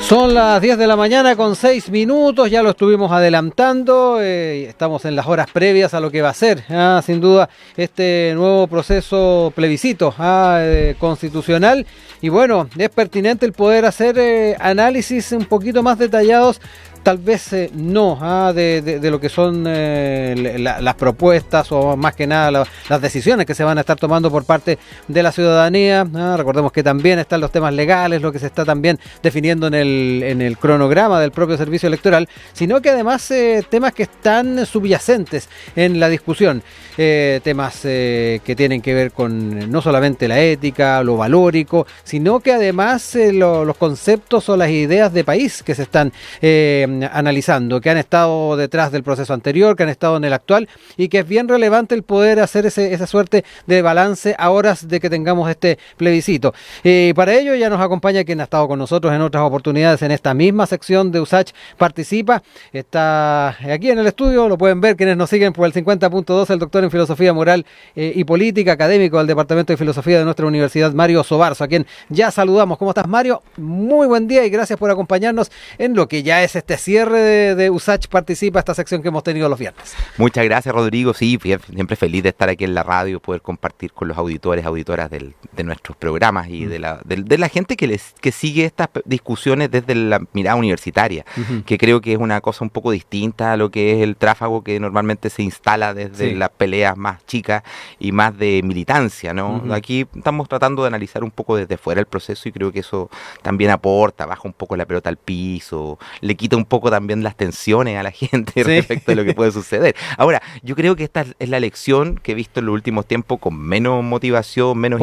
Son las 10 de la mañana con 6 minutos, ya lo estuvimos adelantando, estamos en las horas previas a lo que va a ser, sin duda, este nuevo proceso plebiscito constitucional. Y bueno, es pertinente el poder hacer análisis un poquito más detallados, tal vez no, de lo que son las propuestas o más que nada las decisiones que se van a estar tomando por parte de la ciudadanía. Recordemos que también están los temas legales, lo que se está también definiendo en el cronograma del propio servicio electoral, sino que además temas que están subyacentes en la discusión, temas que tienen que ver con no solamente la ética, lo valórico, sino que además los conceptos o las ideas de país que se están analizando, que han estado detrás del proceso anterior, que han estado en el actual, y que es bien relevante el poder hacer esa suerte de balance a horas de que tengamos este plebiscito. Para ello ya nos acompaña quien ha estado con nosotros en otras oportunidades en esta misma sección de USACH Participa. Está aquí en el estudio, lo pueden ver quienes nos siguen por el 50.2, el doctor en Filosofía Moral y Política, académico del Departamento de Filosofía de nuestra Universidad, Mario Sobarzo, a quien ya saludamos. ¿Cómo estás, Mario? Muy buen día y gracias por acompañarnos en lo que ya es este cierre de USACH Participa, esta sección que hemos tenido los viernes. Muchas gracias, Rodrigo. Sí, siempre feliz de estar aquí en la radio, poder compartir con los auditores, auditoras de nuestros programas y de la gente que sigue estas discusiones desde la mirada universitaria, que creo que es una cosa un poco distinta a lo que es el tráfago que normalmente se instala desde las peleas más chicas y más de militancia, ¿no? Aquí estamos tratando de analizar un poco desde fuera el proceso y creo que eso también aporta, baja un poco la pelota al piso, le quita un poco también las tensiones a la gente respecto de lo que puede suceder. Ahora, yo creo que esta es la elección que he visto en los últimos tiempos con menos motivación, menos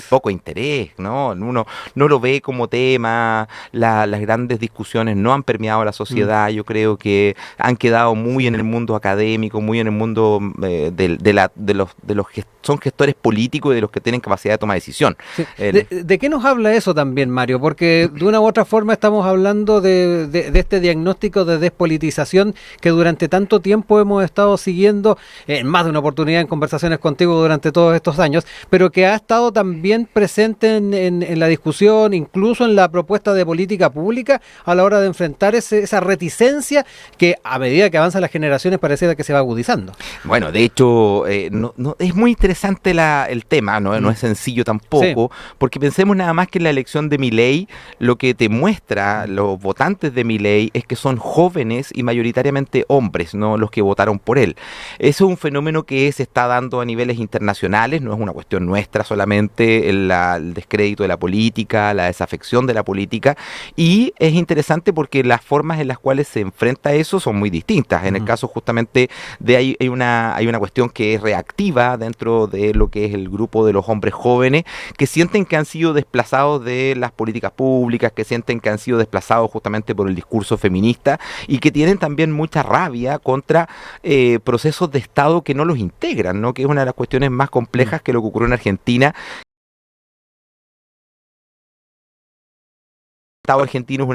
poco interés, ¿no? Uno no lo ve como tema, las grandes discusiones no han permeado a la sociedad, yo creo que han quedado muy en el mundo académico, muy en el mundo de los que son gestores políticos y de los que tienen capacidad de tomar decisión. Sí. ¿De qué nos habla eso también, Mario? Porque de una u otra forma estamos hablando de este diagnóstico de despolitización que durante tanto tiempo hemos estado siguiendo en más de una oportunidad en conversaciones contigo durante todos estos años, pero que ha estado también presente en la discusión, incluso en la propuesta de política pública a la hora de enfrentar esa reticencia que a medida que avanzan las generaciones pareciera que se va agudizando. Bueno, de hecho, no es muy interesante el tema, no es sencillo tampoco, porque pensemos nada más que en la elección de Milei, lo que te muestra los votantes de Milei es que son jóvenes y mayoritariamente hombres, no los que votaron por él. Eso es un fenómeno que se está dando a niveles internacionales, no es una cuestión nuestra solamente, el descrédito de la política, la desafección de la política, y es interesante porque las formas en las cuales se enfrenta eso son muy distintas. En el caso justamente de hay una cuestión que es reactiva dentro de lo que es el grupo de los hombres jóvenes que sienten que han sido desplazados de las políticas públicas, que sienten que han sido desplazados justamente por el discurso feminista y que tienen también mucha rabia contra procesos de Estado que no los integran, ¿no? Que es una de las cuestiones más complejas que lo que ocurrió en Argentina. El Estado argentino es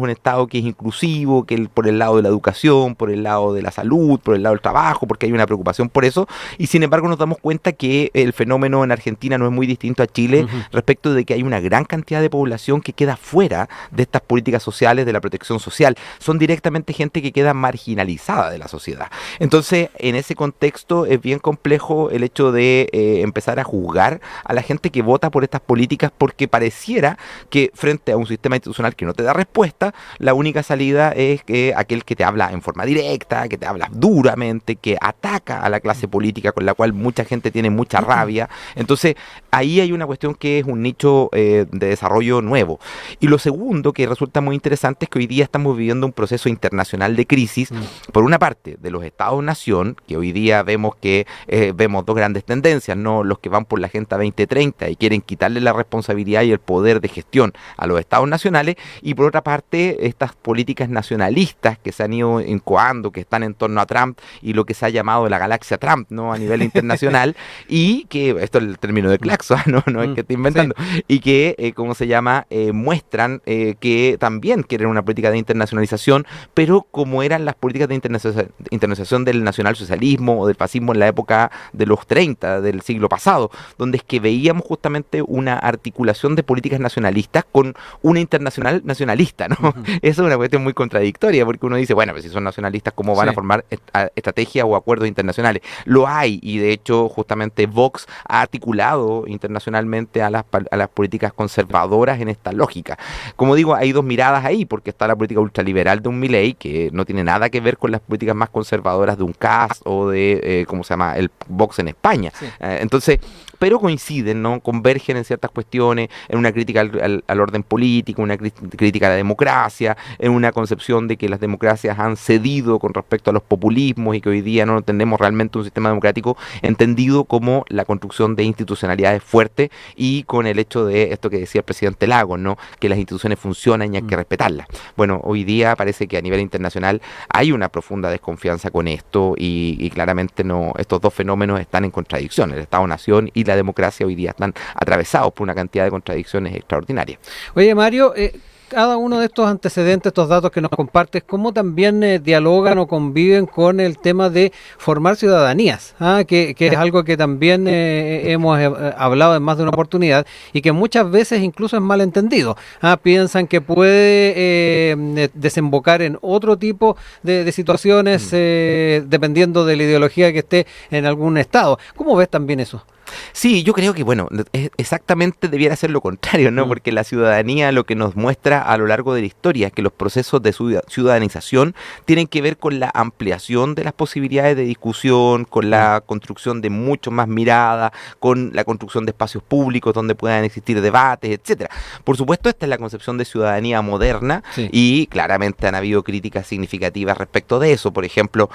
un Estado que es inclusivo, que por el lado de la educación, por el lado de la salud, por el lado del trabajo, porque hay una preocupación por eso, y sin embargo nos damos cuenta que el fenómeno en Argentina no es muy distinto a Chile respecto de que hay una gran cantidad de población que queda fuera de estas políticas sociales, de la protección social. Son directamente gente que queda marginalizada de la sociedad. Entonces, en ese contexto es bien complejo el hecho de empezar a juzgar a la gente que vota por estas políticas porque pareciera que frente a un sistema institucional que no te da respuesta, la única salida es que aquel que te habla en forma directa, que te habla duramente, que ataca a la clase política con la cual mucha gente tiene mucha rabia. Entonces, ahí hay una cuestión que es un nicho de desarrollo nuevo. Y lo segundo que resulta muy interesante es que hoy día estamos viviendo un proceso internacional de crisis, por una parte, de los Estados-nación, que hoy día vemos que vemos dos grandes tendencias, ¿no? Los que van por la Agenda 2030 y quieren quitarle la responsabilidad y el poder de gestión a los Estados nacionales, y por otra parte, estas políticas nacionalistas que se han ido incoando, que están en torno a Trump y lo que se ha llamado la galaxia Trump, ¿no? A nivel internacional, y que, esto es el término de Claxo, no es que esté inventando, sí. Y que, ¿cómo se llama? Muestran que también quieren una política de internacionalización, pero como eran las políticas de internacionalización del nacionalsocialismo o del fascismo en la época de los 30 del siglo pasado, donde es que veíamos justamente una articulación de políticas nacionalistas con una internacional nacionalista, ¿no? Uh-huh. Eso es una cuestión muy contradictoria, porque uno dice, bueno, pues si son nacionalistas, ¿cómo van a formar estrategias o acuerdos internacionales? Lo hay, y de hecho justamente Vox ha articulado internacionalmente a las políticas conservadoras en esta lógica. Como digo, hay dos miradas ahí, porque está la política ultraliberal de un Milei, que no tiene nada que ver con las políticas más conservadoras de un Kast o de, ¿cómo se llama?, el Vox en España. Sí. Entonces, pero coinciden, ¿no? Convergen en ciertas cuestiones, en una crítica al orden político, una crítica a la democracia, en una concepción de que las democracias han cedido con respecto a los populismos y que hoy día no tenemos realmente un sistema democrático entendido como la construcción de institucionalidades fuertes, y con el hecho de esto que decía el presidente Lagos, ¿no? Que las instituciones funcionan y hay que respetarlas. Bueno, hoy día parece que a nivel internacional hay una profunda desconfianza con esto, y claramente no, estos dos fenómenos están en contradicción. El Estado-Nación y la democracia hoy día están atravesados por una cantidad de contradicciones extraordinarias. Oye, Mario, cada uno de estos antecedentes, estos datos que nos compartes, ¿cómo también dialogan o conviven con el tema de formar ciudadanías? Que es algo que también hemos hablado en más de una oportunidad y que muchas veces incluso es malentendido. Piensan que puede desembocar en otro tipo de situaciones dependiendo de la ideología que esté en algún estado. ¿Cómo ves también eso? Sí, yo creo que, bueno, exactamente debiera ser lo contrario, ¿no? Porque la ciudadanía lo que nos muestra a lo largo de la historia es que los procesos de ciudadanización tienen que ver con la ampliación de las posibilidades de discusión, con la construcción de mucho más miradas, con la construcción de espacios públicos donde puedan existir debates, etcétera. Por supuesto, esta es la concepción de ciudadanía moderna, sí. Y claramente han habido críticas significativas respecto de eso. Por ejemplo,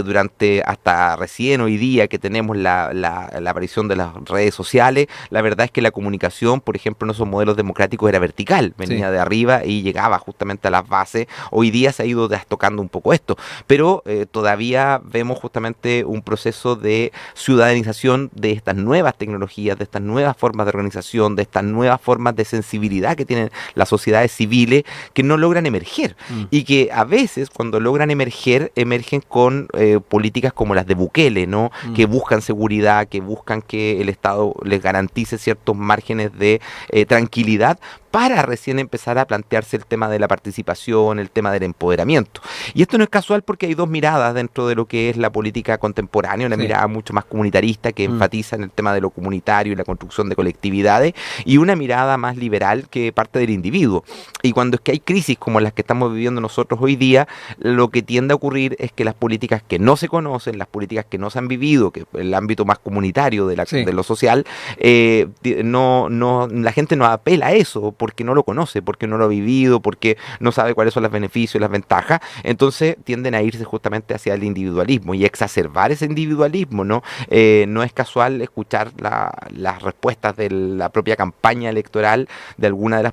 durante hasta recién hoy día que tenemos la aparición de las redes sociales, la verdad es que la comunicación, por ejemplo, en esos modelos democráticos era vertical, venía de arriba y llegaba justamente a las bases. Hoy día se ha ido tocando un poco esto, pero todavía vemos justamente un proceso de ciudadanización de estas nuevas tecnologías, de estas nuevas formas de organización, de estas nuevas formas de sensibilidad que tienen las sociedades civiles, que no logran emerger, y que a veces cuando logran emerger, emergen con políticas como las de Bukele, ¿no? Que buscan seguridad, que buscan que el Estado les garantice ciertos márgenes de tranquilidad para recién empezar a plantearse el tema de la participación, el tema del empoderamiento. Y esto no es casual, porque hay dos miradas dentro de lo que es la política contemporánea, una mirada mucho más comunitarista que enfatiza en el tema de lo comunitario y la construcción de colectividades, y una mirada más liberal que parte del individuo. Y cuando es que hay crisis como las que estamos viviendo nosotros hoy día, lo que tiende a ocurrir es que las políticas que no se conocen, las políticas que no se han vivido, que el ámbito más comunitario de lo social, la gente no apela a eso, porque no lo conoce, porque no lo ha vivido, porque no sabe cuáles son los beneficios y las ventajas. Entonces tienden a irse justamente hacia el individualismo y exacerbar ese individualismo, ¿no? No es casual escuchar las respuestas de la propia campaña electoral de alguna de las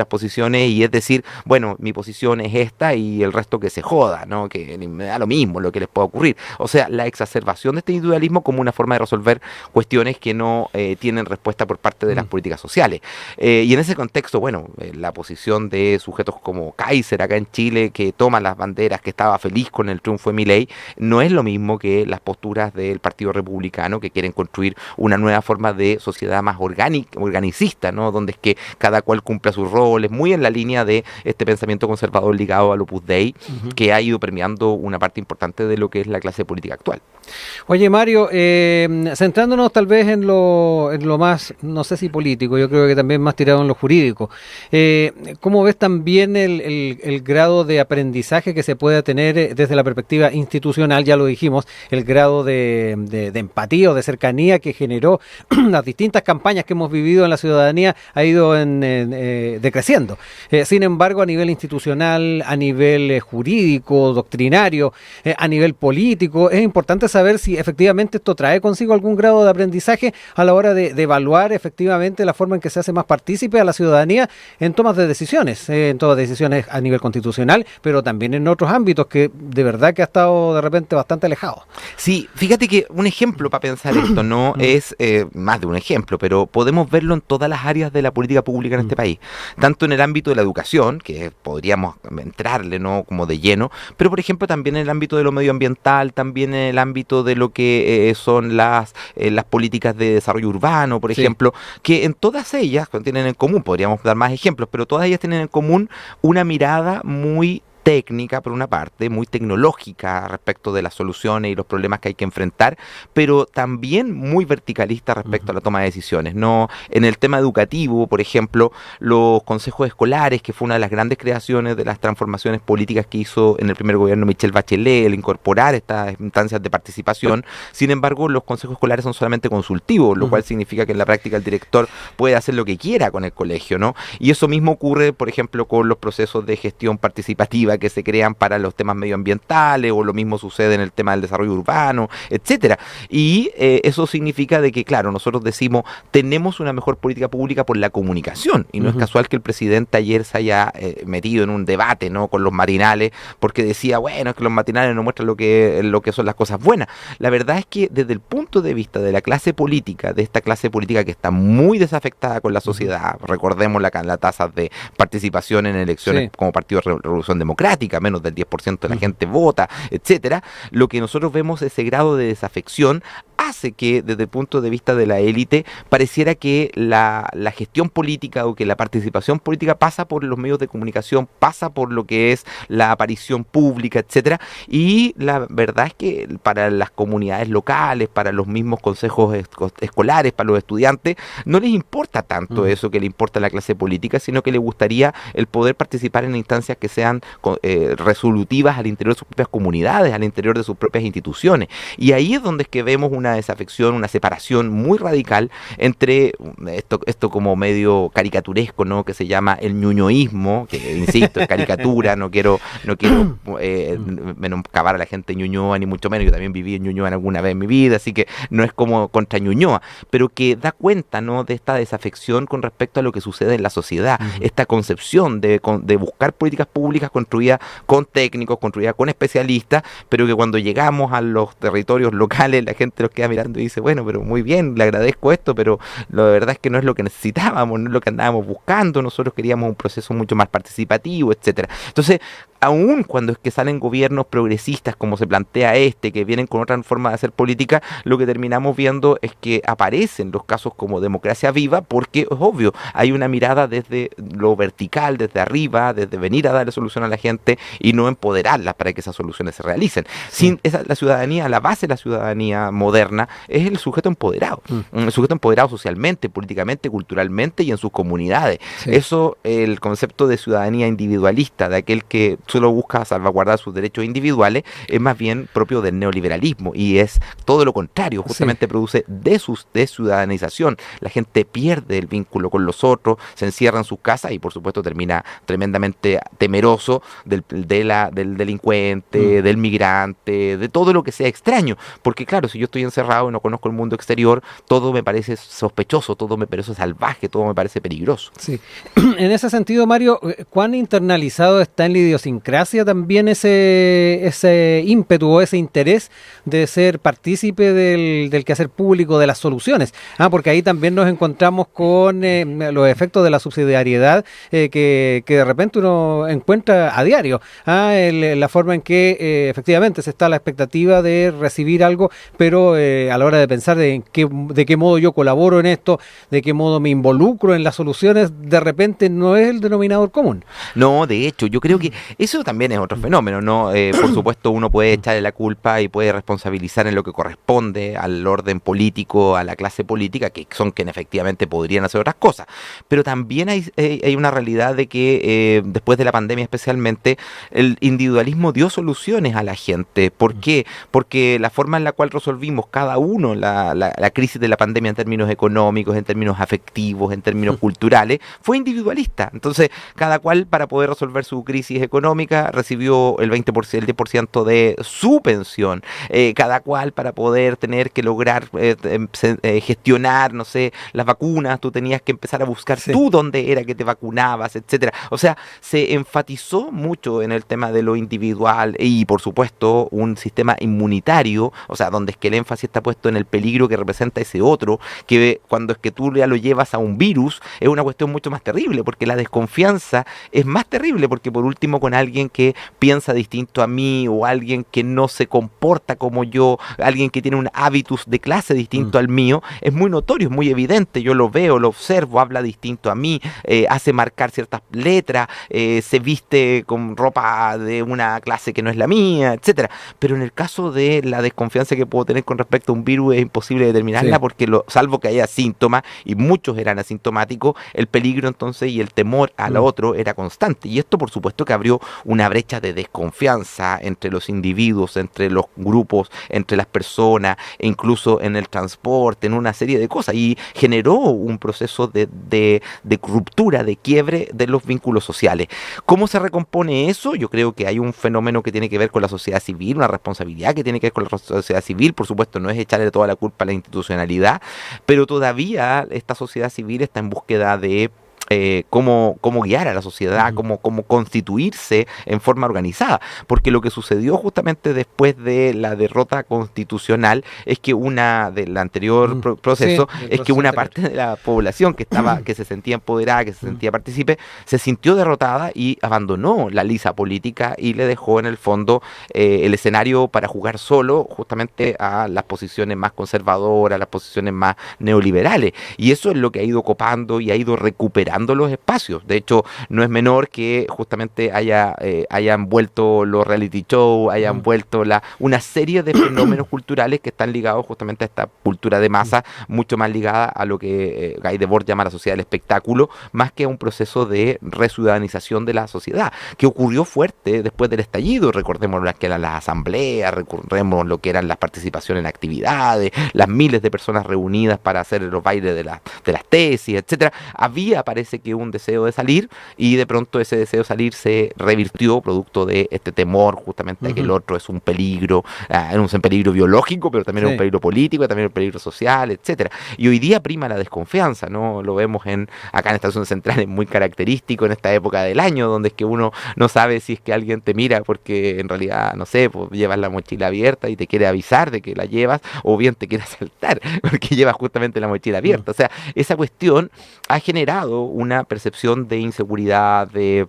posiciones, y es decir, bueno, mi posición es esta y el resto que se joda, ¿no? Que me da lo mismo lo que les pueda ocurrir. O sea, la exacerbación de este individualismo como una forma de resolver cuestiones que no tienen respuesta por parte de las políticas sociales. Y en ese contexto, bueno, la posición de sujetos como Kaiser acá en Chile, que toma las banderas, que estaba feliz con el triunfo de Milei, no es lo mismo que las posturas del Partido Republicano, que quieren construir una nueva forma de sociedad más organicista, ¿no? Donde es que cada cual cumpla sus roles, muy en la línea de este pensamiento conservador ligado al Opus Dei, que ha ido permeando una parte importante de lo que es la clase política actual. Oye, Mario, centrándonos tal vez en lo más, no sé si político, yo creo que también más tirado en lo jurídico, ¿cómo ves también el grado de aprendizaje que se puede tener desde la perspectiva institucional? Ya lo dijimos, el grado de empatía o de cercanía que generó las distintas campañas que hemos vivido en la ciudadanía ha ido decreciendo. Sin embargo, a nivel institucional, a nivel jurídico, doctrinario, a nivel político, es importante saber si efectivamente esto trae consigo algún grado de aprendizaje a la hora de evaluar efectivamente la forma en que se hace más partícipe a la ciudadanía ciudadanía en tomas de decisiones, a nivel constitucional, pero también en otros ámbitos que de verdad que ha estado de repente bastante alejado. Sí, fíjate que un ejemplo para pensar esto no es más de un ejemplo, pero podemos verlo en todas las áreas de la política pública en este país, tanto en el ámbito de la educación, que podríamos entrarle no como de lleno, pero por ejemplo también en el ámbito de lo medioambiental, también en el ámbito de lo que son las políticas de desarrollo urbano, por ejemplo, que en todas ellas tienen en común, podríamos dar más ejemplos, pero todas ellas tienen en común una mirada muy técnica, por una parte, muy tecnológica respecto de las soluciones y los problemas que hay que enfrentar, pero también muy verticalista respecto a la toma de decisiones. No, en el tema educativo, por ejemplo, los consejos escolares, que fue una de las grandes creaciones de las transformaciones políticas que hizo en el primer gobierno Michelle Bachelet, el incorporar estas instancias de participación. Sin embargo, los consejos escolares son solamente consultivos, lo cual significa que en la práctica el director puede hacer lo que quiera con el colegio, ¿no? Y eso mismo ocurre, por ejemplo, con los procesos de gestión participativa que se crean para los temas medioambientales, o lo mismo sucede en el tema del desarrollo urbano, etcétera. Y eso significa de que, claro, nosotros decimos, tenemos una mejor política pública por la comunicación, y no es casual que el presidente ayer se haya metido en un debate, ¿no?, con los matinales, porque decía, bueno, es que los matinales no muestran lo que son las cosas buenas. La verdad es que desde el punto de vista de la clase política, de esta clase política que está muy desafectada con la sociedad, recordemos la tasa de participación en elecciones como Partido de Revolución Democrática, menos del 10% de la gente vota, etcétera, lo que nosotros vemos, ese grado de desafección, hace que desde el punto de vista de la élite pareciera que la gestión política o que la participación política pasa por los medios de comunicación, pasa por lo que es la aparición pública, etcétera, y la verdad es que para las comunidades locales, para los mismos consejos escolares, para los estudiantes, no les importa tanto eso que le importa a la clase política, sino que les gustaría el poder participar en instancias que sean resolutivas al interior de sus propias comunidades, al interior de sus propias instituciones. Y ahí es donde es que vemos una desafección, una separación muy radical entre esto como medio caricaturesco, ¿no?, que se llama el ñuñoísmo, que insisto, es caricatura, no quiero menoscabar a la gente de Ñuñoa, ni mucho menos, yo también viví en Ñuñoa alguna vez en mi vida, así que no es como contra Ñuñoa, pero que da cuenta, ¿no?, de esta desafección con respecto a lo que sucede en la sociedad, esta concepción de buscar políticas públicas construidas con técnicos, construidas con especialistas, pero que cuando llegamos a los territorios locales la gente los queda mirando y dice, bueno, pero muy bien, le agradezco esto, pero la verdad es que no es lo que necesitábamos, no es lo que andábamos buscando, nosotros queríamos un proceso mucho más participativo, etcétera. Entonces, aún cuando es que salen gobiernos progresistas como se plantea que vienen con otra forma de hacer política, lo que terminamos viendo es que aparecen los casos como democracia viva, porque es obvio, hay una mirada desde lo vertical, desde arriba, desde venir a darle solución a la gente y no empoderarla para que esas soluciones se realicen. Sin la ciudadanía, la base de la ciudadanía moderna es el sujeto empoderado, el sujeto empoderado socialmente, políticamente, culturalmente y en sus comunidades. Eso, el concepto de ciudadanía individualista, de aquel que solo busca salvaguardar sus derechos individuales, es más bien propio del neoliberalismo, y es todo lo contrario, justamente produce desciudadanización. La gente pierde el vínculo con los otros, se encierra en sus casas y por supuesto termina tremendamente temeroso del delincuente, del migrante, de todo lo que sea extraño, porque claro, si yo estoy encerrado y no conozco el mundo exterior, todo me parece sospechoso, todo me parece salvaje, todo me parece peligroso. Sí. En ese sentido, Mario, ¿cuán internalizado está en la idiosincrasia también ese ímpetu o ese interés de ser partícipe del quehacer público, de las soluciones? Porque ahí también nos encontramos con los efectos de la subsidiariedad que de repente uno encuentra a diario. La forma en que efectivamente se está a la expectativa de recibir algo, pero a la hora de pensar de qué modo yo colaboro en esto, de qué modo me involucro en las soluciones, de repente no es el denominador común. No, de hecho, yo creo que eso también es otro fenómeno, ¿no? Por supuesto, uno puede echarle la culpa y puede responsabilizar en lo que corresponde al orden político, a la clase política, que son quienes efectivamente podrían hacer otras cosas. Pero también hay una realidad de que después de la pandemia especialmente, el individualismo dio soluciones a la gente. ¿Por qué? Porque la forma en la cual resolvimos cada uno la crisis de la pandemia en términos económicos, en términos afectivos, en términos culturales, fue individualista. Entonces, cada cual, para poder resolver su crisis económica, económica recibió el 20%, el 10% de su pensión, cada cual para poder tener que lograr gestionar, no sé, las vacunas, tú tenías que empezar a buscar tú dónde era que te vacunabas, etcétera. O sea, se enfatizó mucho en el tema de lo individual y, por supuesto, un sistema inmunitario, o sea, donde es que el énfasis está puesto en el peligro que representa ese otro, que cuando es que tú ya lo llevas a un virus, es una cuestión mucho más terrible, porque la desconfianza es más terrible, porque por último con alguien que piensa distinto a mí, o alguien que no se comporta como yo, alguien que tiene un hábitus de clase distinto al mío, es muy notorio, es muy evidente, yo lo veo, lo observo, habla distinto a mí, hace marcar ciertas letras, se viste con ropa de una clase que no es la mía, etcétera. Pero en el caso de la desconfianza que puedo tener con respecto a un virus es imposible determinarla, porque salvo que haya síntomas, y muchos eran asintomáticos, el peligro entonces y el temor a lo otro era constante. Y esto por supuesto que abrió una brecha de desconfianza entre los individuos, entre los grupos, entre las personas, e incluso en el transporte, en una serie de cosas, y generó un proceso de ruptura, de quiebre de los vínculos sociales. ¿Cómo se recompone eso? Yo creo que hay un fenómeno que tiene que ver con la sociedad civil, una responsabilidad que tiene que ver con la sociedad civil. Por supuesto, no es echarle toda la culpa a la institucionalidad, pero todavía esta sociedad civil está en búsqueda de cómo guiar a la sociedad, cómo constituirse en forma organizada, porque lo que sucedió justamente después de la derrota constitucional es que del anterior proceso, es que una parte de la población que se sentía empoderada, que se sentía partícipe, se sintió derrotada y abandonó la lisa política y le dejó en el fondo el escenario para jugar solo justamente a las posiciones más conservadoras, las posiciones más neoliberales, y eso es lo que ha ido copando y ha ido recuperando los espacios. De hecho, no es menor que justamente hayan vuelto los reality shows, hayan vuelto una serie de fenómenos culturales que están ligados justamente a esta cultura de masa, mucho más ligada a lo que Guy Debord llama la sociedad del espectáculo, más que a un proceso de resudanización de la sociedad, que ocurrió fuerte después del estallido. Recordemos lo que eran las asambleas, recordemos lo que eran las participaciones en actividades, las miles de personas reunidas para hacer los bailes de las tesis, etcétera. Parece que un deseo de salir, y de pronto ese deseo de salir se revirtió producto de este temor justamente de que el otro es un peligro, es un peligro biológico, pero también es un peligro político, también es un peligro social, etcétera. Y hoy día prima la desconfianza, ¿no? Lo vemos acá en Estación Central, es muy característico en esta época del año, donde es que uno no sabe si es que alguien te mira porque en realidad, no sé, pues llevas la mochila abierta y te quiere avisar de que la llevas, o bien te quiere asaltar porque llevas justamente la mochila abierta. O sea, esa cuestión ha generado una percepción de inseguridad, de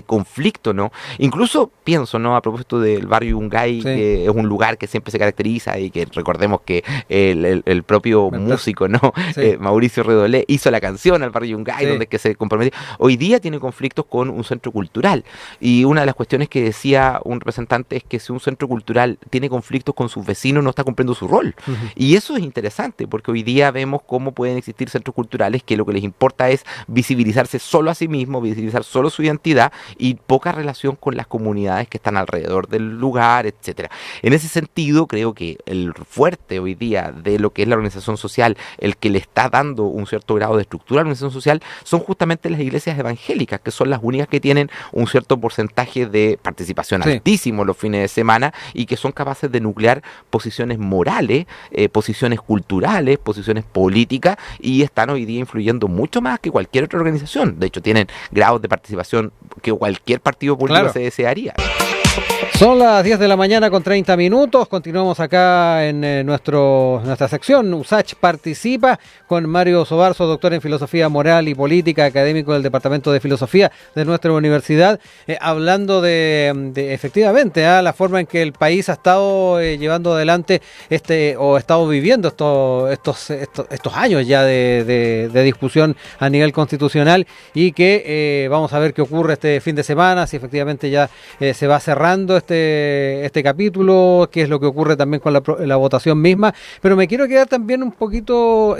conflicto, ¿no? Incluso pienso, ¿no? A propósito del barrio Yungay, que es un lugar que siempre se caracteriza, y que recordemos que el propio músico, ¿no? Mauricio Redolé hizo la canción al barrio Yungay, donde es que se comprometió. Hoy día tiene conflictos con un centro cultural, y una de las cuestiones que decía un representante es que si un centro cultural tiene conflictos con sus vecinos, no está cumpliendo su rol. Y eso es interesante, porque hoy día vemos cómo pueden existir centros culturales que lo que les importa es visibilizarse solo a sí mismos, visibilizar solo su identidad, y poca relación con las comunidades que están alrededor del lugar, etcétera. En ese sentido, creo que el fuerte hoy día de lo que es la organización social, el que le está dando un cierto grado de estructura a la organización social, son justamente las iglesias evangélicas, que son las únicas que tienen un cierto porcentaje de participación altísimo los fines de semana, y que son capaces de nuclear posiciones morales, posiciones culturales, posiciones políticas, y están hoy día influyendo mucho más que cualquier otra organización. De hecho, tienen grados de participación que cualquier partido político se desearía. Son las 10 de la mañana con 30 minutos. Continuamos acá en nuestra sección USACH Participa con Mario Sobarzo, doctor en Filosofía Moral y Política, académico del Departamento de Filosofía de nuestra universidad, hablando de efectivamente la forma en que el país ha estado llevando adelante o ha estado viviendo estos años ya de discusión a nivel constitucional, y que vamos a ver qué ocurre este fin de semana, si efectivamente ya se va cerrando este capítulo, qué es lo que ocurre también con la votación misma. Pero me quiero quedar también un poquito,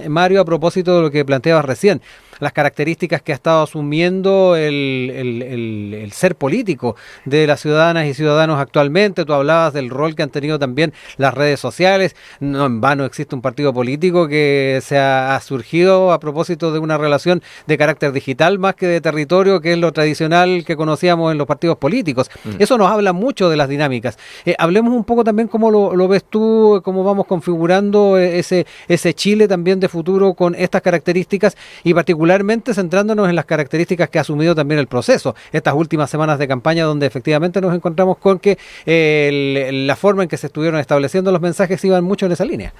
Mario, a propósito de lo que planteabas recién. las características que ha estado asumiendo el ser político de las ciudadanas y ciudadanos actualmente. Tú hablabas del rol que han tenido también las redes sociales. No en vano existe un partido político que ha surgido a propósito de una relación de carácter digital más que de territorio, que es lo tradicional que conocíamos en los partidos políticos. Eso nos habla mucho de las dinámicas. Hablemos un poco también cómo lo ves tú, cómo vamos configurando ese Chile también de futuro con estas características y particularmente centrándonos en las características que ha asumido también el proceso. Estas últimas semanas de campaña donde efectivamente nos encontramos con que la forma en que se estuvieron estableciendo los mensajes iban mucho en esa línea.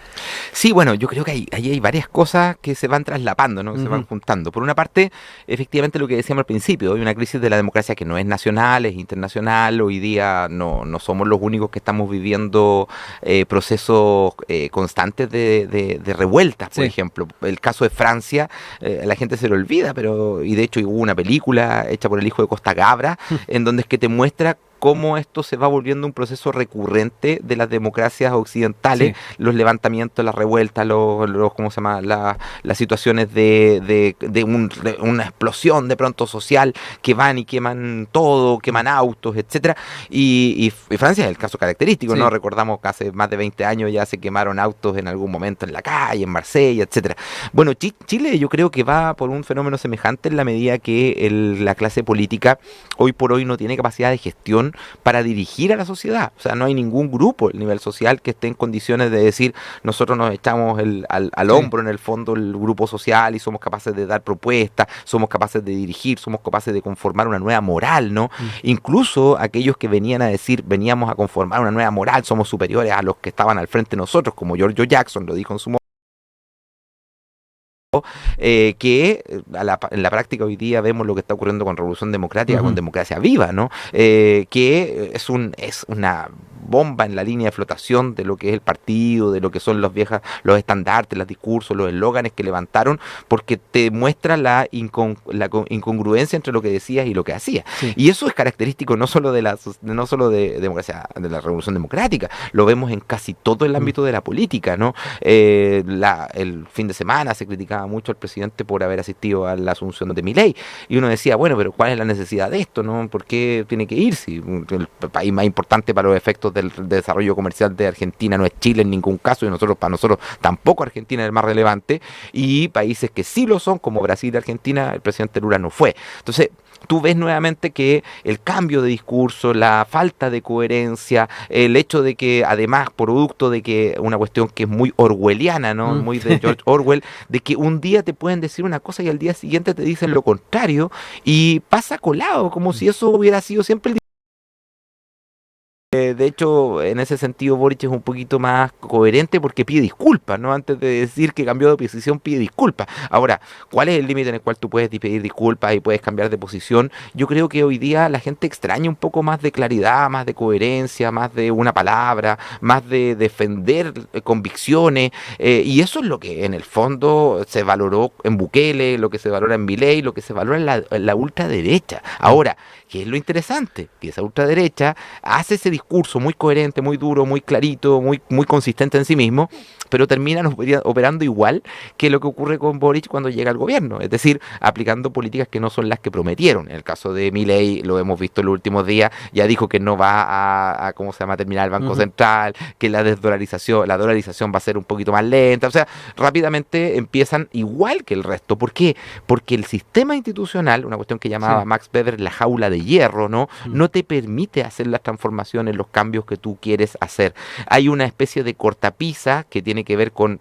Sí, bueno, yo creo que ahí hay varias cosas que se van traslapando, ¿no? Que se van juntando. Por una parte, efectivamente lo que decíamos al principio, hay una crisis de la democracia que no es nacional, es internacional. Hoy día no somos los únicos que estamos viviendo procesos constantes de revueltas, por ejemplo. El caso de Francia, la gente se lo olvida, y de hecho hubo una película hecha por el hijo de Costa Gabra, en donde es que te muestra cómo esto se va volviendo un proceso recurrente de las democracias occidentales, los levantamientos, las revueltas, ¿cómo se llama? Las situaciones de una explosión de pronto social que van y queman todo, queman autos, etcétera. Y Francia es el caso característico, ¿no? Recordamos que hace más de 20 años ya se quemaron autos en algún momento en la calle, en Marsella, etcétera. Bueno, Chile yo creo que va por un fenómeno semejante en la medida que la clase política hoy por hoy no tiene capacidad de gestión para dirigir a la sociedad. O sea, no hay ningún grupo a nivel social que esté en condiciones de decir, nosotros nos echamos al hombro en el fondo el grupo social y somos capaces de dar propuestas, somos capaces de dirigir, somos capaces de conformar una nueva moral, ¿no? Incluso aquellos que venían a decir, veníamos a conformar una nueva moral, somos superiores a los que estaban al frente de nosotros, como Giorgio Jackson lo dijo en su momento, que en la práctica hoy día vemos lo que está ocurriendo con Revolución Democrática, con Democracia Viva, ¿no? Que es una bomba en la línea de flotación de lo que es el partido, de lo que son los estandartes, los discursos, los eslóganes que levantaron, porque te muestra la incongruencia entre lo que decías y lo que hacías. Y eso es característico no solo de democracia, de la Revolución Democrática, lo vemos en casi todo el ámbito de la política, ¿no? El fin de semana se criticaba mucho al presidente por haber asistido a la asunción de Milei, y uno decía, bueno, pero ¿cuál es la necesidad de esto, no? ¿Por qué tiene que ir? Si el país más importante para los efectos del desarrollo comercial de Argentina no es Chile en ningún caso, y para nosotros tampoco Argentina es el más relevante, y países que sí lo son, como Brasil y Argentina, el presidente Lula no fue. Entonces, tú ves nuevamente que el cambio de discurso, la falta de coherencia, el hecho de que además, producto de que una cuestión que es muy orwelliana, ¿no? Muy de George Orwell, de que un día te pueden decir una cosa y al día siguiente te dicen lo contrario, y pasa colado, como si eso hubiera sido siempre el. De hecho, en ese sentido, Boric es un poquito más coherente porque pide disculpas, ¿no? Antes de decir que cambió de posición, pide disculpas. Ahora, ¿cuál es el límite en el cual tú puedes pedir disculpas y puedes cambiar de posición? Yo creo que hoy día la gente extraña un poco más de claridad, más de coherencia, más de una palabra, más de defender convicciones, y eso es lo que en el fondo se valoró en Bukele, lo que se valora en Milei, lo que se valora en la ultraderecha. Ahora, ¿qué es lo interesante? Que esa ultraderecha hace ese discurso muy coherente, muy duro, muy clarito, muy consistente en sí mismo, pero terminan operando igual que lo que ocurre con Boric cuando llega al gobierno, es decir, aplicando políticas que no son las que prometieron. En el caso de Milei, lo hemos visto en los últimos días, ya dijo que no va a ¿cómo se llama?, terminar el Banco Central, que la dolarización va a ser un poquito más lenta, o sea, rápidamente empiezan igual que el resto. ¿Por qué? Porque el sistema institucional, una cuestión que llamaba Max Weber la jaula de hierro, ¿no? No te permite hacer las transformaciones, los cambios que tú quieres hacer. Hay una especie de cortapisa que tiene que ver con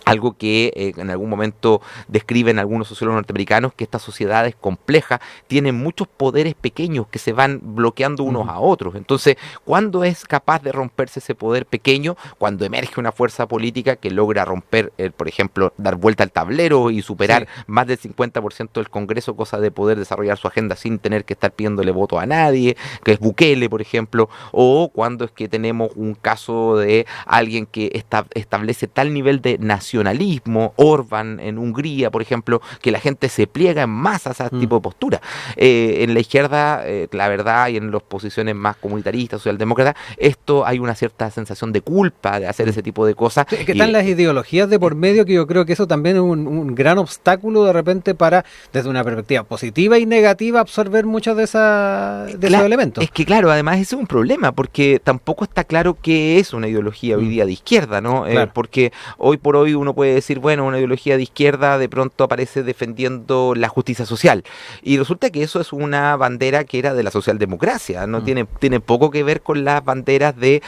algo que en algún momento describen algunos sociólogos norteamericanos, que estas sociedades complejas tienen muchos poderes pequeños que se van bloqueando unos a otros. Entonces, ¿cuándo es capaz de romperse ese poder pequeño? Cuando emerge una fuerza política que logra romper, por ejemplo, dar vuelta al tablero y superar más del 50% del Congreso, cosa de poder desarrollar su agenda sin tener que estar pidiéndole voto a nadie, que es Bukele, por ejemplo, o cuando es que tenemos un caso de alguien que establece tal nivel de nacionalismo nacionalismo, Orbán en Hungría, por ejemplo, que la gente se pliega en masa a ese tipo de postura. En la izquierda, la verdad, y en las posiciones más comunitaristas, socialdemócratas, esto hay una cierta sensación de culpa de hacer ese tipo de cosas. Sí, que están las ideologías de por medio, que yo creo que eso también es un gran obstáculo de repente para, desde una perspectiva positiva y negativa, absorber muchos de esos elementos. Es que claro, además ese es un problema, porque tampoco está claro qué es una ideología hoy día de izquierda, ¿no? Claro. Porque hoy por hoy uno puede decir, bueno, una ideología de izquierda de pronto aparece defendiendo la justicia social, y resulta que eso es una bandera que era de la socialdemocracia, no tiene poco que ver con las banderas de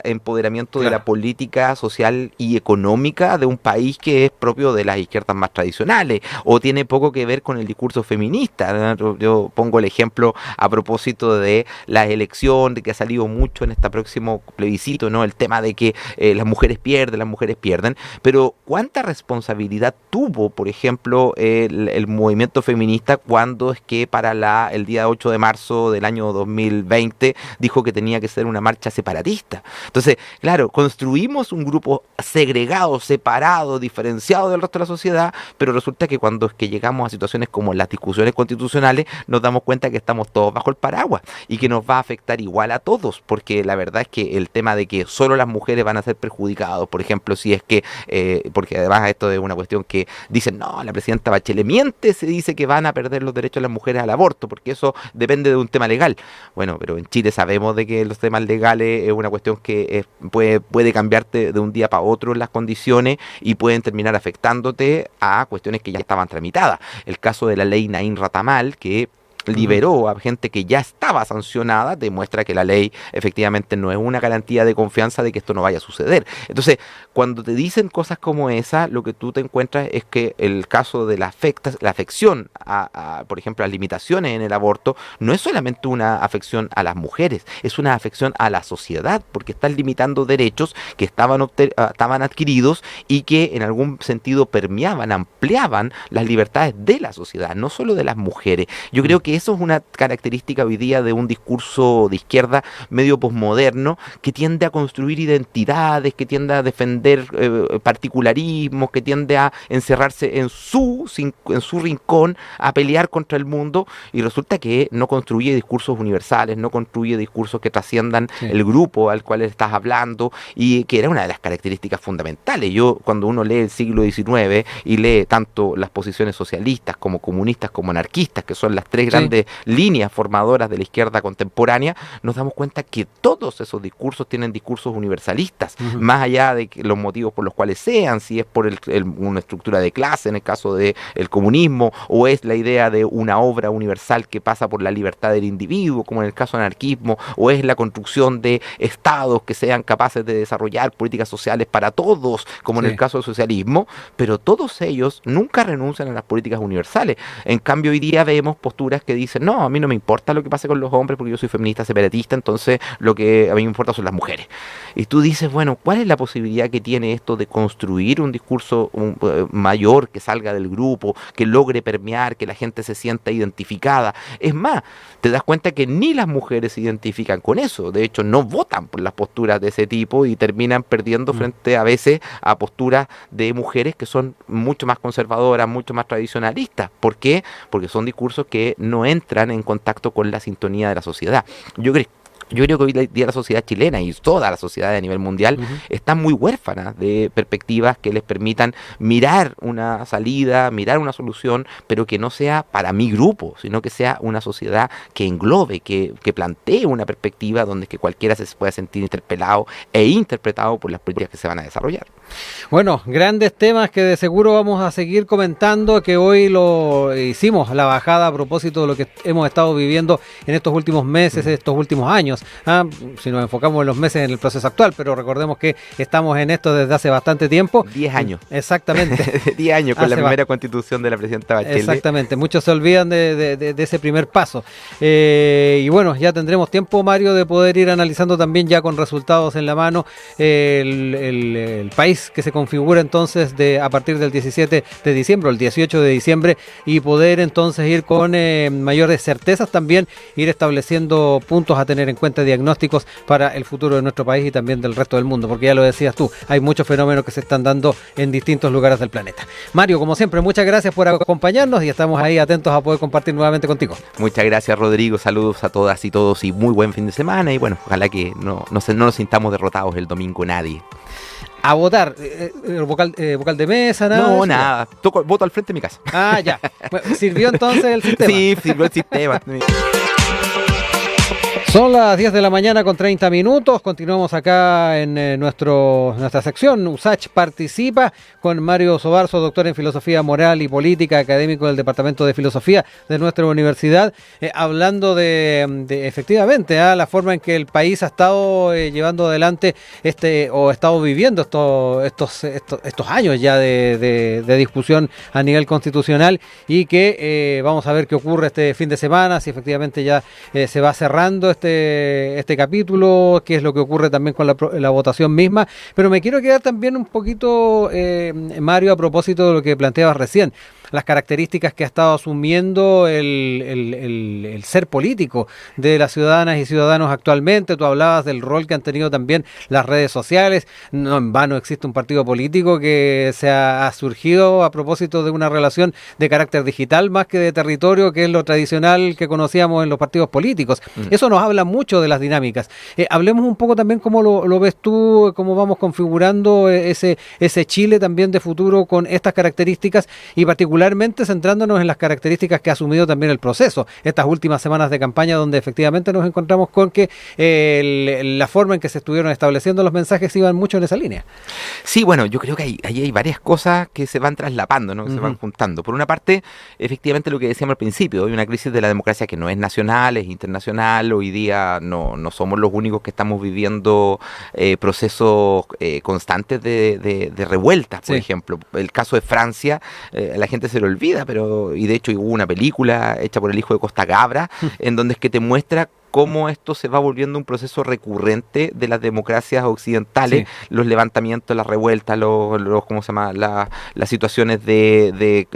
empoderamiento de la política social y económica de un país que es propio de las izquierdas más tradicionales, o tiene poco que ver con el discurso feminista, ¿no? Yo pongo el ejemplo a propósito de la elección, de que ha salido mucho en este próximo plebiscito, ¿no? El tema de que las mujeres pierden, pero ¿cuánta responsabilidad tuvo, por ejemplo, el movimiento feminista cuando es que para el día 8 de marzo del año 2020 dijo que tenía que ser una marcha separatista? Entonces, claro, construimos un grupo segregado, separado, diferenciado del resto de la sociedad, pero resulta que cuando es que llegamos a situaciones como las discusiones constitucionales, nos damos cuenta que estamos todos bajo el paraguas y que nos va a afectar igual a todos, porque la verdad es que el tema de que solo las mujeres van a ser perjudicados, por ejemplo, si es que, porque además esto es una cuestión que dicen, no, la presidenta Bachelet miente, se dice que van a perder los derechos de las mujeres al aborto, porque eso depende de un tema legal. Bueno, pero en Chile sabemos de que los temas legales es una cuestión que puede cambiarte de un día para otro las condiciones y pueden terminar afectándote a cuestiones que ya estaban tramitadas. El caso de la ley Naín Ratamal, que liberó a gente que ya estaba sancionada, demuestra que la ley efectivamente no es una garantía de confianza de que esto no vaya a suceder. Entonces, cuando te dicen cosas como esa, lo que tú te encuentras es que el caso de la afección por ejemplo, las limitaciones en el aborto, no es solamente una afección a las mujeres, es una afección a la sociedad, porque están limitando derechos que estaban adquiridos y que en algún sentido ampliaban las libertades de la sociedad, no solo de las mujeres. Yo creo que eso es una característica hoy día de un discurso de izquierda medio posmoderno que tiende a construir identidades, que tiende a defender particularismos, que tiende a encerrarse en su rincón, a pelear contra el mundo, y resulta que no construye discursos universales, no construye discursos que trasciendan el grupo al cual estás hablando, y que era una de las características fundamentales. Cuando uno lee el siglo XIX y lee tanto las posiciones socialistas como comunistas como anarquistas, que son las tres grandes líneas formadoras de la izquierda contemporánea, nos damos cuenta que todos esos discursos tienen discursos universalistas, más allá de los motivos por los cuales sean, si es por una estructura de clase en el caso del comunismo, o es la idea de una obra universal que pasa por la libertad del individuo, como en el caso del anarquismo, o es la construcción de estados que sean capaces de desarrollar políticas sociales para todos, como en el caso del socialismo, pero todos ellos nunca renuncian a las políticas universales. En cambio, hoy día vemos posturas que dicen, no, a mí no me importa lo que pase con los hombres porque yo soy feminista separatista, entonces lo que a mí me importa son las mujeres. Y tú dices, bueno, ¿cuál es la posibilidad que tiene esto de construir un discurso mayor que salga del grupo, que logre permear, que la gente se sienta identificada? Es más, te das cuenta que ni las mujeres se identifican con eso, de hecho no votan por las posturas de ese tipo y terminan perdiendo frente a veces a posturas de mujeres que son mucho más conservadoras, mucho más tradicionalistas. ¿Por qué? Porque son discursos que no entran en contacto con la sintonía de la sociedad. Yo creo que hoy día la sociedad chilena y toda la sociedad a nivel mundial está muy huérfana de perspectivas que les permitan mirar una salida, mirar una solución, pero que no sea para mi grupo, sino que sea una sociedad que englobe, que plantee una perspectiva donde que cualquiera se pueda sentir interpelado e interpretado por las políticas que se van a desarrollar. Bueno, grandes temas que de seguro vamos a seguir comentando, que hoy lo hicimos la bajada a propósito de lo que hemos estado viviendo en estos últimos meses, estos últimos años. Si nos enfocamos en los meses en el proceso actual, pero recordemos que estamos en esto desde hace bastante tiempo. 10 años. Exactamente. 10 años con la primera constitución de la presidenta Bachelet. Exactamente, muchos se olvidan de ese primer paso. Y bueno, ya tendremos tiempo, Mario, de poder ir analizando también ya con resultados en la mano el país que se configura entonces a partir del 17 de diciembre o el 18 de diciembre, y poder entonces ir con mayores certezas, también ir estableciendo puntos a tener en cuenta cuenta diagnósticos para el futuro de nuestro país y también del resto del mundo, porque ya lo decías tú, hay muchos fenómenos que se están dando en distintos lugares del planeta. Mario, como siempre, muchas gracias por acompañarnos y estamos ahí atentos a poder compartir nuevamente contigo. Muchas gracias, Rodrigo, saludos a todas y todos y muy buen fin de semana y bueno, ojalá que no nos sintamos derrotados el domingo nadie. A votar, vocal de mesa, nada. No, nada, voto al frente de mi casa. Ah, ya. Bueno, ¿sirvió entonces el sistema? Sí, sirvió el sistema. Son las 10 de la mañana con 30 minutos. Continuamos acá en nuestra sección USACH Participa con Mario Sobarzo, doctor en Filosofía Moral y Política, académico del Departamento de Filosofía de nuestra universidad, hablando de efectivamente la forma en que el país ha estado llevando adelante o estado viviendo estos años ya de discusión a nivel constitucional y que vamos a ver qué ocurre este fin de semana, si efectivamente ya se va cerrando este capítulo, qué es lo que ocurre también con la votación misma, pero me quiero quedar también un poquito, Mario, a propósito de lo que planteabas recién, las características que ha estado asumiendo el ser político de las ciudadanas y ciudadanos actualmente. Tú hablabas del rol que han tenido también las redes sociales, no en vano existe un partido político que se ha surgido a propósito de una relación de carácter digital más que de territorio, que es lo tradicional que conocíamos en los partidos políticos. Eso nos habla mucho de las dinámicas. Hablemos un poco también cómo lo ves tú, cómo vamos configurando ese Chile también de futuro con estas características y particularmente centrándonos en las características que ha asumido también el proceso, estas últimas semanas de campaña donde efectivamente nos encontramos con que la forma en que se estuvieron estableciendo los mensajes iban mucho en esa línea. Sí, bueno, yo creo que ahí hay varias cosas que se van traslapando, ¿no? Que se van juntando. Por una parte, efectivamente lo que decíamos al principio, hay una crisis de la democracia que no es nacional, es internacional. Hoy día no somos los únicos que estamos viviendo procesos constantes de revueltas, por ejemplo. El caso de Francia, la gente se lo olvida, y de hecho hubo una película hecha por el hijo de Costa Gabra, en donde es que te muestra cómo esto se va volviendo un proceso recurrente de las democracias occidentales, los levantamientos, las revueltas, ¿cómo se llama? Las situaciones de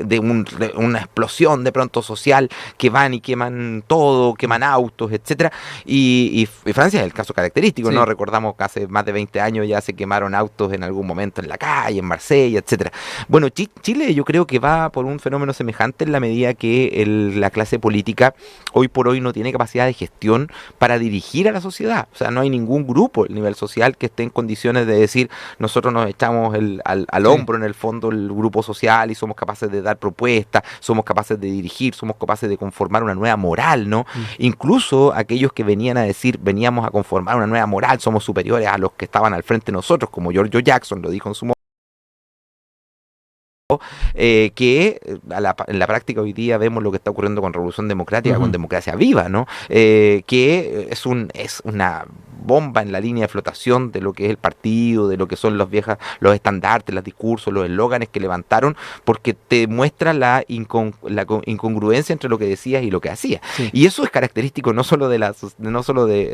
una explosión de pronto social que van y queman todo, queman autos, etcétera. Y Francia es el caso característico, ¿no? Recordamos que hace más de 20 años ya se quemaron autos en algún momento en la calle, en Marsella, etcétera. Bueno, Chile yo creo que va por un fenómeno semejante en la medida que la clase política hoy por hoy no tiene capacidad de gestión para dirigir a la sociedad. O sea, no hay ningún grupo a nivel social que esté en condiciones de decir nosotros nos echamos al hombro en el fondo el grupo social y somos capaces de dar propuestas, somos capaces de dirigir, somos capaces de conformar una nueva moral, ¿no? Incluso aquellos que venían a decir veníamos a conformar una nueva moral, somos superiores a los que estaban al frente de nosotros, como Giorgio Jackson lo dijo en su momento, que en la práctica hoy día vemos lo que está ocurriendo con Revolución Democrática, con Democracia Viva, ¿no? Que es una bomba en la línea de flotación de lo que es el partido, de lo que son los estandartes, los discursos, los eslóganes que levantaron, porque te muestra la incongruencia entre lo que decías y lo que hacías. Y eso es característico no solo de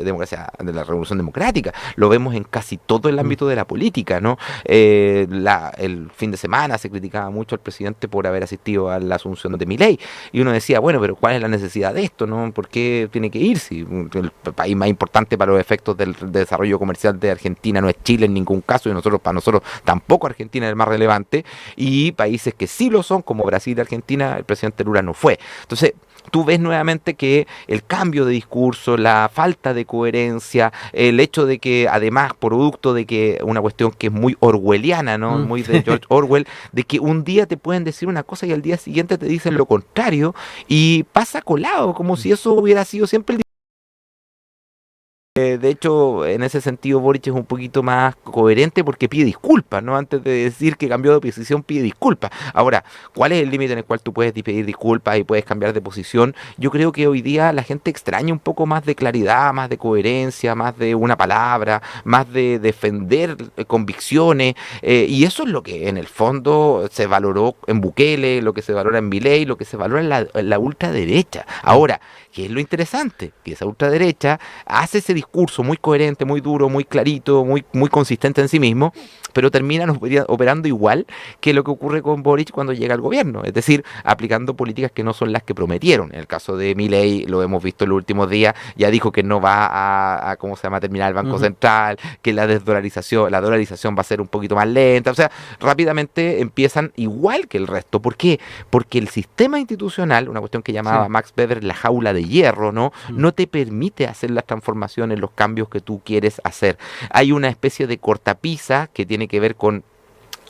democracia, de la Revolución Democrática, lo vemos en casi todo el ámbito de la política, ¿no? El fin de semana se criticaba mucho al presidente por haber asistido a la asunción de Milei, y uno decía, bueno, pero ¿cuál es la necesidad de esto, no? ¿Por qué tiene que ir? Si el país más importante para los efectos del desarrollo comercial de Argentina no es Chile en ningún caso, y para nosotros tampoco Argentina es el más relevante, y países que sí lo son, como Brasil y Argentina, el presidente Lula no fue. Entonces, tú ves nuevamente que el cambio de discurso, la falta de coherencia, el hecho de que además, producto de que una cuestión que es muy orwelliana, ¿no? Muy de George Orwell, de que un día te pueden decir una cosa y al día siguiente te dicen lo contrario, y pasa colado, como si eso hubiera sido siempre el. De hecho, en ese sentido, Boric es un poquito más coherente porque pide disculpas, ¿no? Antes de decir que cambió de posición, pide disculpas. Ahora, ¿cuál es el límite en el cual tú puedes pedir disculpas y puedes cambiar de posición? Yo creo que hoy día la gente extraña un poco más de claridad, más de coherencia, más de una palabra, más de defender convicciones, y eso es lo que en el fondo se valoró en Bukele, lo que se valora en Milei, lo que se valora en la ultraderecha. Ahora, ¿qué es lo interesante? Que esa ultraderecha hace ese discurso discurso muy coherente, muy duro, muy clarito, muy consistente en sí mismo, pero terminan operando igual que lo que ocurre con Boric cuando llega al gobierno, es decir, aplicando políticas que no son las que prometieron. En el caso de Milei, lo hemos visto en los últimos días, ya dijo que no va a ¿cómo se llama?, terminar el Banco Central, que la dolarización va a ser un poquito más lenta, o sea, rápidamente empiezan igual que el resto. ¿Por qué? Porque el sistema institucional, una cuestión que llamaba Max Weber la jaula de hierro, ¿no? No te permite hacer las transformaciones, los cambios que tú quieres hacer. Hay una especie de cortapisa que tiene que ver con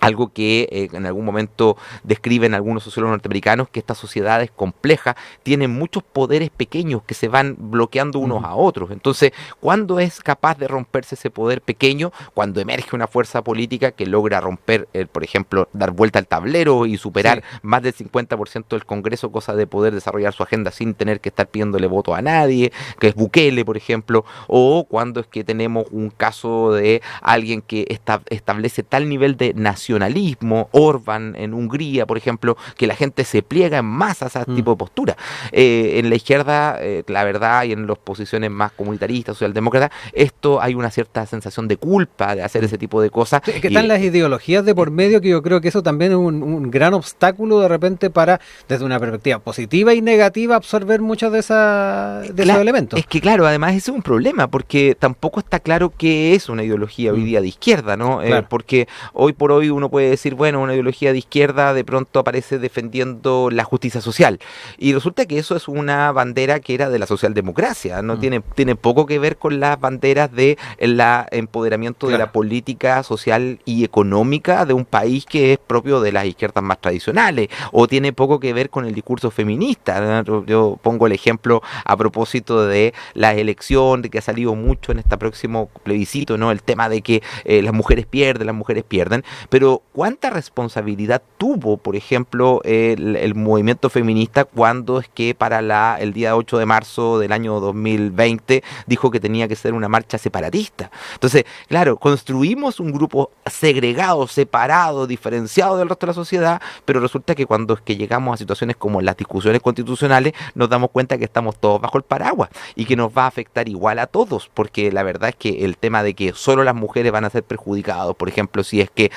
algo que en algún momento describen algunos sociólogos norteamericanos, que esta sociedad es compleja, tiene muchos poderes pequeños que se van bloqueando unos a otros. Entonces, ¿cuándo es capaz de romperse ese poder pequeño? Cuando emerge una fuerza política que logra romper, por ejemplo, dar vuelta al tablero y superar más del 50% del Congreso, cosa de poder desarrollar su agenda sin tener que estar pidiéndole voto a nadie, que es Bukele, por ejemplo, o cuando es que tenemos un caso de alguien que establece tal nivel de nacionalismo, Orbán en Hungría, por ejemplo, que la gente se pliega en masa a ese tipo de postura. En la izquierda, la verdad, y en las posiciones más comunitaristas, socialdemócratas, esto hay una cierta sensación de culpa de hacer ese tipo de cosas. Sí, es que están las ideologías de por medio, que yo creo que eso también es un gran obstáculo de repente para, desde una perspectiva positiva y negativa, absorber muchos de esos elementos. Es que claro, además ese es un problema, porque tampoco está claro qué es una ideología hoy día de izquierda, ¿no? Claro. Porque hoy por hoy uno puede decir, bueno, una ideología de izquierda de pronto aparece defendiendo la justicia social. Y resulta que eso es una bandera que era de la socialdemocracia, no tiene poco que ver con las banderas de empoderamiento de la política social y económica de un país que es propio de las izquierdas más tradicionales, o tiene poco que ver con el discurso feminista, ¿no? Yo pongo el ejemplo a propósito de la elección, de que ha salido mucho en este próximo plebiscito, ¿no? El tema de que las mujeres pierden, pero ¿cuánta responsabilidad tuvo, por ejemplo, el movimiento feminista cuando es que para el día 8 de marzo del año 2020 dijo que tenía que ser una marcha separatista? Entonces, claro, construimos un grupo segregado, separado, diferenciado del resto de la sociedad, pero resulta que cuando es que llegamos a situaciones como las discusiones constitucionales, nos damos cuenta que estamos todos bajo el paraguas y que nos va a afectar igual a todos, porque la verdad es que el tema de que solo las mujeres van a ser perjudicadas, por ejemplo, si es que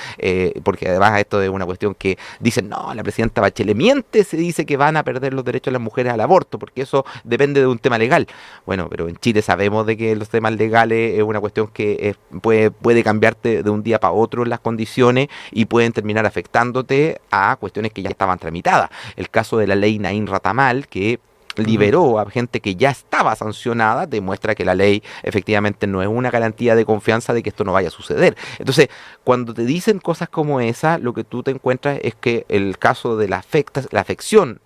porque además esto es una cuestión que dicen, no, la presidenta Bachelet miente, se dice que van a perder los derechos de las mujeres al aborto, porque eso depende de un tema legal. Bueno, pero en Chile sabemos de que los temas legales es una cuestión que puede cambiarte de un día para otro las condiciones y pueden terminar afectándote a cuestiones que ya estaban tramitadas. El caso de la ley Naín Ratamal, que liberó a gente que ya estaba sancionada, demuestra que la ley efectivamente no es una garantía de confianza de que esto no vaya a suceder. Entonces, cuando te dicen cosas como esa, lo que tú te encuentras es que el caso de la afección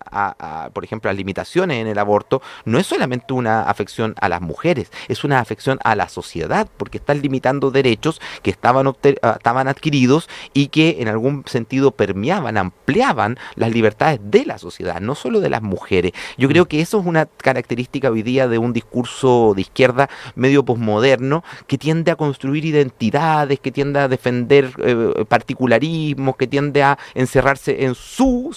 por ejemplo, las limitaciones en el aborto, no es solamente una afección a las mujeres, es una afección a la sociedad, porque están limitando derechos que estaban adquiridos y que en algún sentido permeaban, ampliaban las libertades de la sociedad, no solo de las mujeres. Yo creo que eso es una característica hoy día de un discurso de izquierda medio posmoderno que tiende a construir identidades, que tiende a defender particularismos, que tiende a encerrarse en su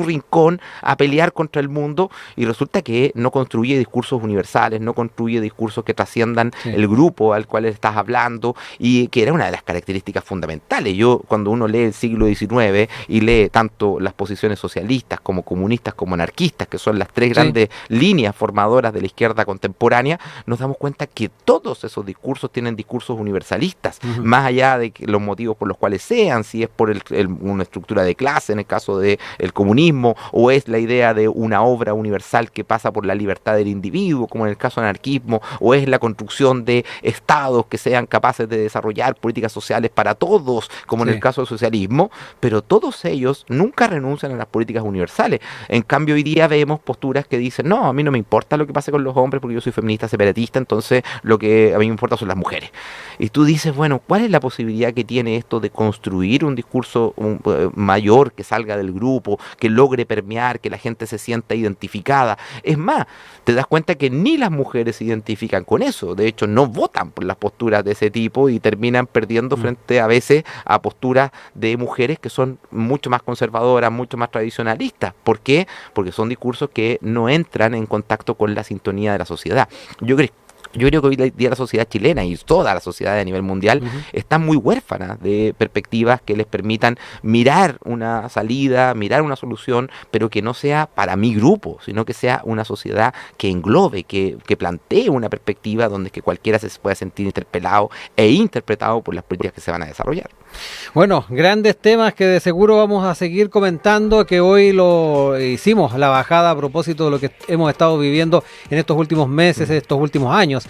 rincón, a pelear contra el mundo, y resulta que no construye discursos universales, no construye discursos que trasciendan el grupo al cual estás hablando, y que era una de las características fundamentales. Cuando uno lee el siglo XIX y lee tanto las posiciones socialistas como comunistas como anarquistas, que son las tres grandes líneas formadoras de la izquierda contemporánea, nos damos cuenta que todos esos discursos tienen discursos universalistas, más allá de los motivos por los cuales sean, si es por una estructura de clase en el caso del comunismo, o es la idea de una obra universal que pasa por la libertad del individuo, como en el caso del anarquismo, o es la construcción de estados que sean capaces de desarrollar políticas sociales para todos, como en el caso del socialismo, pero todos ellos nunca renuncian a las políticas universales. En cambio, hoy día vemos posturas que dicen, no, a mí no me importa lo que pase con los hombres porque yo soy feminista separatista, entonces lo que a mí me importa son las mujeres. Y tú dices, bueno, ¿cuál es la posibilidad que tiene esto de construir un discurso mayor que salga del grupo, que logre permear, que la gente se sienta identificada? Es más, te das cuenta que ni las mujeres se identifican con eso, de hecho no votan por las posturas de ese tipo y terminan perdiendo frente a veces a posturas de mujeres que son mucho más conservadoras, mucho más tradicionalistas. ¿Por qué? Porque son discursos que no entran en contacto con la sintonía de la sociedad. Yo Yo creo que hoy día la sociedad chilena y toda la sociedad a nivel mundial están muy huérfanas de perspectivas que les permitan mirar una salida, mirar una solución, pero que no sea para mi grupo, sino que sea una sociedad que englobe, que plantee una perspectiva donde que cualquiera se pueda sentir interpelado e interpretado por las políticas que se van a desarrollar. Bueno, grandes temas que de seguro vamos a seguir comentando, que hoy lo hicimos la bajada a propósito de lo que hemos estado viviendo en estos últimos meses, estos últimos años.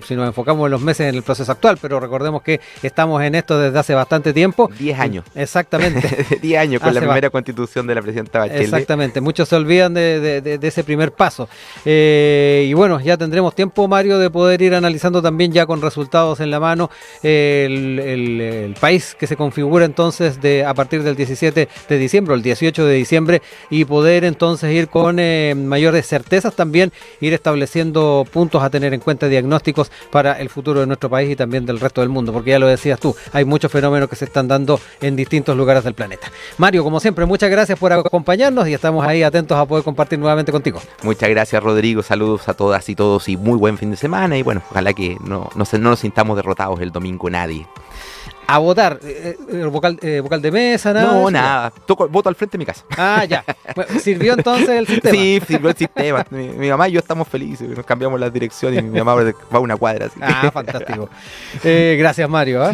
Si nos enfocamos en los meses en el proceso actual, pero recordemos que estamos en esto desde hace bastante tiempo. 10 años. Exactamente. 10 años con la primera constitución de la presidenta Bachelet. Exactamente, muchos se olvidan de ese primer paso. Y bueno, ya tendremos tiempo, Mario, de poder ir analizando también ya con resultados en la mano el país que se configura entonces a partir del 17 de diciembre o el 18 de diciembre y poder entonces ir con mayores certezas también, ir estableciendo puntos a tener en cuenta, diagnósticos para el futuro de nuestro país y también del resto del mundo, porque ya lo decías tú, hay muchos fenómenos que se están dando en distintos lugares del planeta. Mario, como siempre, muchas gracias por acompañarnos y estamos ahí atentos a poder compartir nuevamente contigo. Muchas gracias, Rodrigo, saludos a todas y todos y muy buen fin de semana y bueno, ojalá que no nos sintamos derrotados el domingo nadie. A votar, vocal de mesa, nada. No, nada. Voto al frente de mi casa. Ah, ya. Bueno, ¿sirvió entonces el sistema? Sí, sirvió el sistema. Mi mamá y yo estamos felices. Nos cambiamos la dirección y mi mamá va a una cuadra. Así. Fantástico. Gracias, Mario.